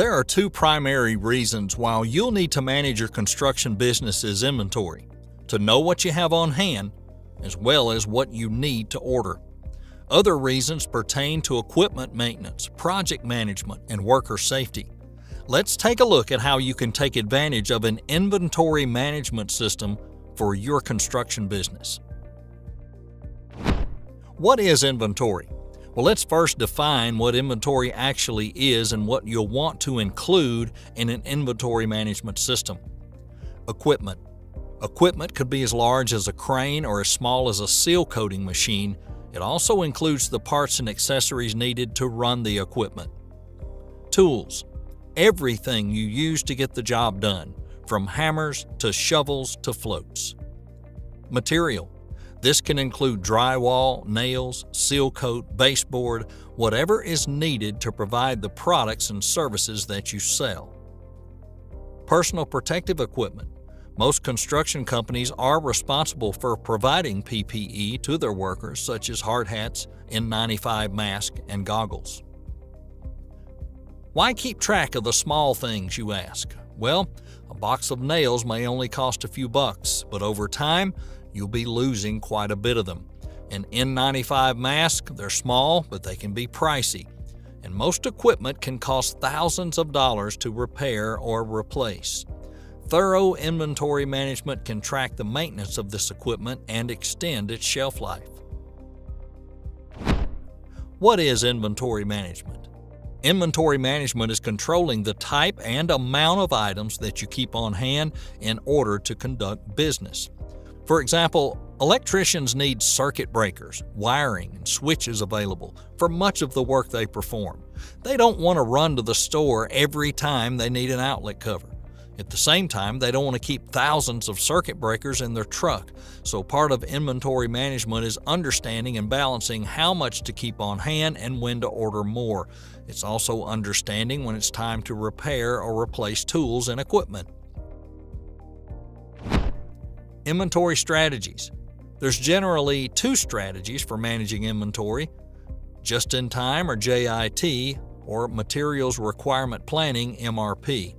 There are two primary reasons why you'll need to manage your construction business's inventory: to know what you have on hand, as well as what you need to order. Other reasons pertain to equipment maintenance, project management, and worker safety. Let's take a look at how you can take advantage of an inventory management system for your construction business. What is inventory? Well, let's first define what inventory actually is and what you'll want to include in an inventory management system. Equipment. Equipment could be as large as a crane or as small as a seal coating machine. It also includes the parts and accessories needed to run the equipment. Tools. Everything you use to get the job done, from hammers to shovels to floats. Material. This can include drywall, nails, seal coat, baseboard, whatever is needed to provide the products and services that you sell. Personal protective equipment. Most construction companies are responsible for providing PPE to their workers, such as hard hats, N95 masks, and goggles. Why keep track of the small things, you ask? Well, a box of nails may only cost a few bucks, but over time, you'll be losing quite a bit of them. An N95 mask, they're small, but they can be pricey. And most equipment can cost thousands of dollars to repair or replace. Thorough inventory management can track the maintenance of this equipment and extend its shelf life. What is inventory management? Inventory management is controlling the type and amount of items that you keep on hand in order to conduct business. For example, electricians need circuit breakers, wiring, and switches available for much of the work they perform. They don't want to run to the store every time they need an outlet cover. At the same time, they don't want to keep thousands of circuit breakers in their truck, so part of inventory management is understanding and balancing how much to keep on hand and when to order more. It's also understanding when it's time to repair or replace tools and equipment. Inventory strategies. There's generally two strategies for managing inventory: just-in-time or JIT, or materials requirement planning MRP.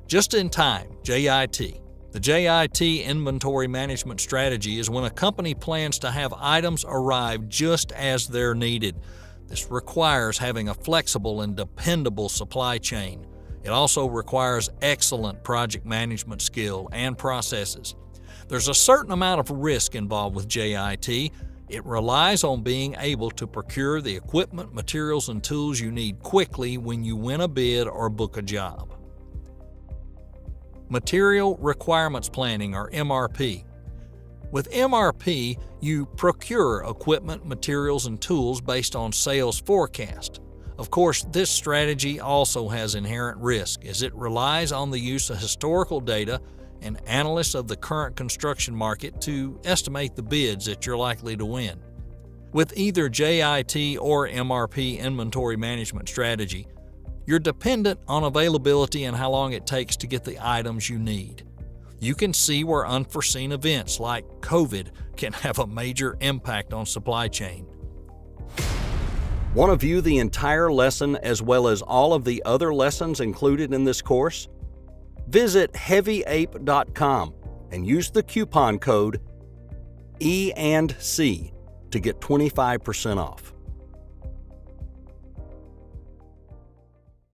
Just-in-time, JIT. The JIT inventory management strategy is when a company plans to have items arrive just as they're needed. This requires having a flexible and dependable supply chain. It also requires excellent project management skill and processes. There's a certain amount of risk involved with JIT. It relies on being able to procure the equipment, materials, and tools you need quickly when you win a bid or book a job. Material Requirements Planning, or MRP. With MRP, you procure equipment, materials, and tools based on sales forecast. Of course, this strategy also has inherent risk, as it relies on the use of historical data and analysts of the current construction market to estimate the bids that you're likely to win. With either JIT or MRP inventory management strategy, you're dependent on availability and how long it takes to get the items you need. You can see where unforeseen events like COVID can have a major impact on supply chain. Want to view the entire lesson as well as all of the other lessons included in this course? Visit HeavyApe.com and use the coupon code E&C to get 25% off.